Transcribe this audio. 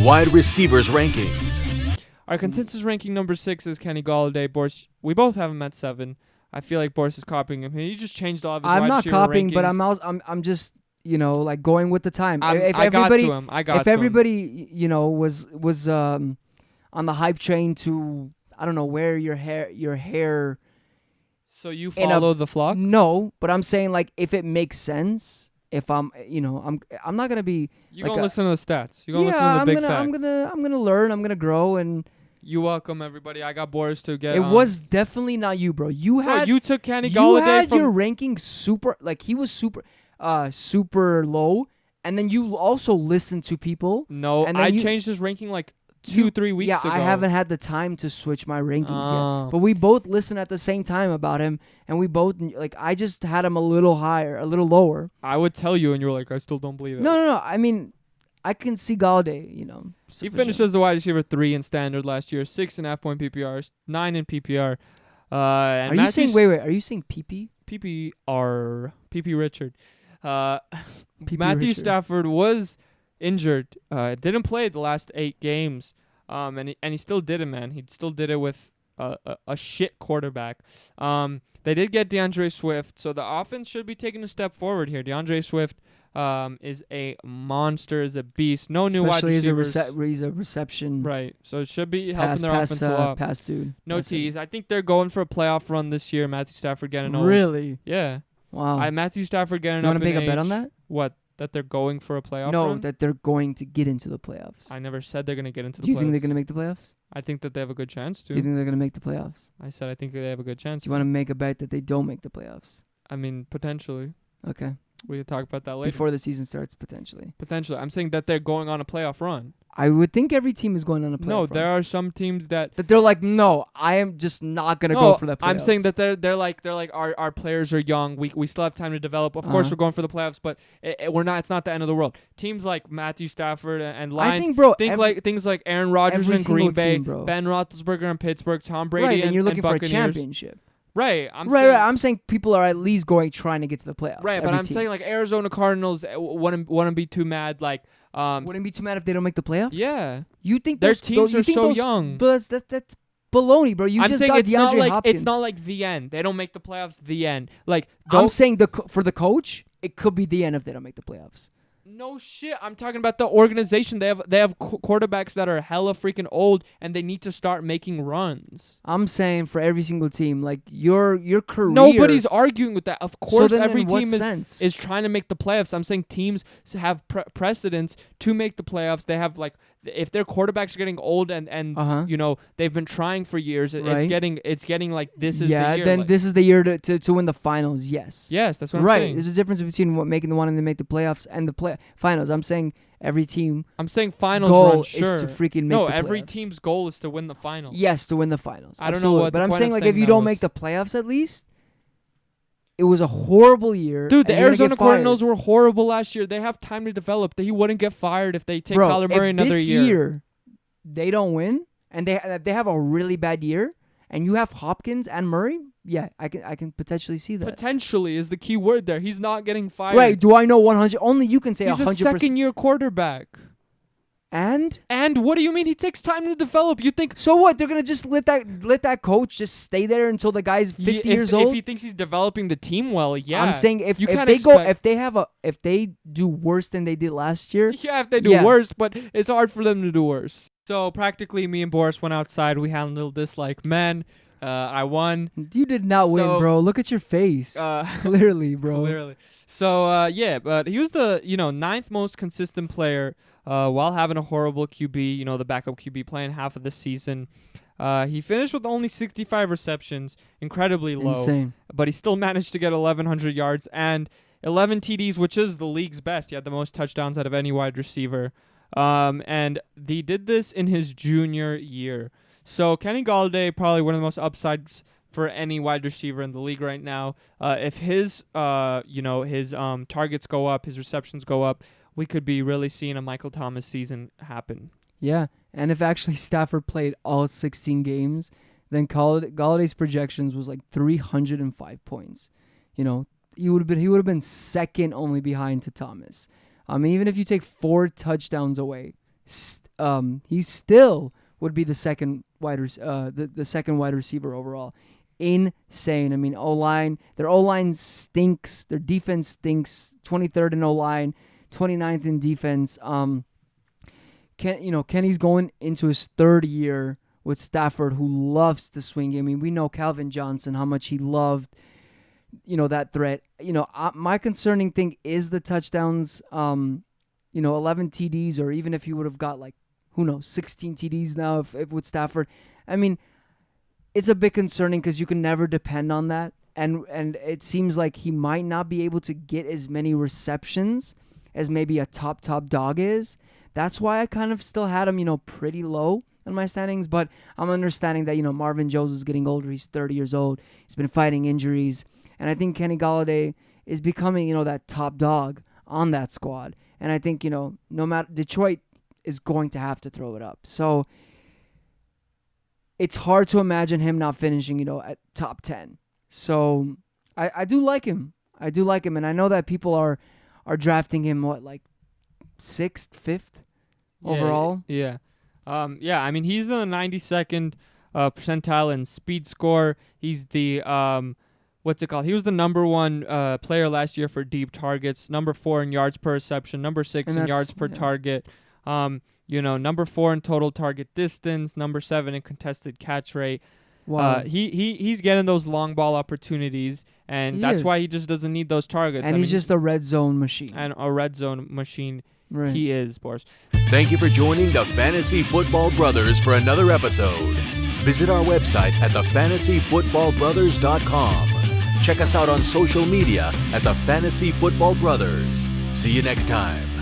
Wide receivers rankings. Our consensus ranking number 6 is Kenny Golladay. Boris, we both have him at 7. I feel like Boris is copying him. He just changed all of his I'm wide not receiver copying, rankings. but I'm just like going with the time. I got to him. If everybody was on the hype train to I don't know wear your hair. So you follow the flock? No, but I'm saying like if it makes sense. If I'm not gonna be. You're gonna listen to the stats. You're gonna listen to the big facts. I'm gonna learn. I'm gonna grow, and you're welcome, everybody. I got Boris to get. It was definitely not you, bro. You took Kenny Golladay. You had your ranking super, like he was super low, and then you also listened to people. No, and I changed his ranking like 2-3 weeks ago. Yeah, I haven't had the time to switch my rankings yet. But we both listened at the same time about him, and we both I just had him a little higher, a little lower. I would tell you, and you were like, I still don't believe it. No. I mean, I can see Golladay. He finished as the wide receiver 3 in standard last year, 6.5 point PPR, 9 in PPR. Are you saying wait? Are you saying PP? PPR, PP Richard. PP Matthew Richard. Stafford was injured. Didn't play the last 8 games. And he still did it, man. He still did it with a shit quarterback. They did get DeAndre Swift, so the offense should be taking a step forward here. DeAndre Swift is a monster, is a beast. No new wide receivers. He's a reception. Right, so it should be helping their offense a lot. Pass dude. No tease. I think they're going for a playoff run this year. Matthew Stafford getting old. Really? Yeah. Wow. Matthew Stafford getting You up want to in make a age. bet on that? What? That they're going for a playoff No, run? that they're going to get into the playoffs. I never said they're going to get into the playoffs. Do you think they're going to make the playoffs? I think that they have a good chance to. Do you think they're going to make the playoffs? I said I think they have a good chance. Do you want to make a bet that they don't make the playoffs? I mean, potentially. Okay. We could talk about that later. Before the season starts, potentially. Potentially. I'm saying that they're going on a playoff run. I would think every team is going on a playoff run. No, there are some teams that they're like, no, I am just not going to go for the playoffs. I'm saying that they're like our players are young. We still have time to develop. Of course, we're going for the playoffs, but we're not. It's not the end of the world. Teams like Matthew Stafford and Lions. I think, bro, like things like Aaron Rodgers in Green Bay, team, bro. Ben Roethlisberger in Pittsburgh, Tom Brady right, and you're looking for a Buccaneers. championship. Right, I'm saying people are at least trying to get to the playoffs. Right, but I'm saying like Arizona Cardinals wouldn't be too mad. Like, wouldn't be too mad if they don't make the playoffs. Yeah, you think their teams are so young? But that's baloney, bro. I'm just saying got it's DeAndre not like Hopkins. it's not like the end. They don't make the playoffs. The end. Like I'm saying for the coach, it could be the end if they don't make the playoffs. No shit. I'm talking about the organization. They have quarterbacks that are hella freaking old, and they need to start making runs. I'm saying for every single team, like your career. Nobody's arguing with that. Of course, then every in what team sense? is trying to make the playoffs. I'm saying teams have precedence to make the playoffs. They have like if their quarterbacks are getting old and they've been trying for years. Right. It's getting like this is the year. Then like, this is the year to win the finals. Yes. Yes, that's what I'm right. saying. There's a difference between wanting to make the playoffs and the finals. I'm saying every team. I'm saying finals goal run, sure. is to freaking make no, the playoffs. every team's goal is to win the finals. Yes, to win the finals. I don't Absolutely. know what. But the I'm point saying of like saying if you that don't was. make the playoffs at least. It was a horrible year. Dude, the and you're gonna Arizona get fired. Cardinals were horrible last year. They have time to develop. He wouldn't get fired if they take Kyler Murray another this year they don't win and they have a really bad year and you have Hopkins and Murray, yeah, I can potentially see that. Potentially is the key word there. He's not getting fired. Right, do I know 100? Only you can say 100%. He's a second-year quarterback. And what do you mean he takes time to develop? You think so? What they're gonna just let that coach just stay there until the guy's 50 years old? If he thinks he's developing the team well, yeah. I'm saying if they do worse than they did last year, yeah, if they do worse, but it's hard for them to do worse. So practically, me and Boris went outside. We handled this like men. I won. You did not win, bro. Look at your face. Clearly, bro. Clearly. So but he was the 9th most consistent player. While having a horrible QB, the backup QB playing half of the season. He finished with only 65 receptions, incredibly low. Insane. But he still managed to get 1,100 yards and 11 TDs, which is the league's best. He had the most touchdowns out of any wide receiver. And he did this in his junior year. So Kenny Golladay, probably one of the most upsides for any wide receiver in the league right now. If his targets go up, his receptions go up, we could be really seeing a Michael Thomas season happen. Yeah, and if actually Stafford played all 16 games, then Galladay's projections was like 305 points. He would have been second only behind to Thomas. I mean, even if you take 4 touchdowns away, he still would be the second the second wide receiver overall. Insane. I mean, their O-line stinks. Their defense stinks. 23rd in O-line, 29th in defense. Kenny's going into his third year with Stafford, who loves the swing game. I mean, we know Calvin Johnson, how much he loved, that threat. My concerning thing is the touchdowns. 11 TDs, or even if he would have got 16 TDs now if with Stafford. I mean, it's a bit concerning because you can never depend on that. And it seems like he might not be able to get as many receptions as maybe a top dog is. That's why I kind of still had him, pretty low in my standings. But I'm understanding that, Marvin Jones is getting older. He's 30 years old. He's been fighting injuries. And I think Kenny Golladay is becoming, that top dog on that squad. And I think, no matter, Detroit is going to have to throw it up. So it's hard to imagine him not finishing, at top 10. So I do like him. And I know that people are drafting him, 6th, 5th overall? Yeah. I mean, he's in the 92nd percentile in speed score. He's the, what's it called? He was the number 1 player last year for deep targets, number 4 in yards per reception, number 6 in yards per target. Number 4 in total target distance, number 7 in contested catch rate. Wow. He's getting those long ball opportunities, and that's why he just doesn't need those targets. And he's just a red zone machine. And a red zone machine. Right. He is, Boris. Thank you for joining the Fantasy Football Brothers for another episode. Visit our website at thefantasyfootballbrothers.com. Check us out on social media at the Fantasy Football Brothers. See you next time.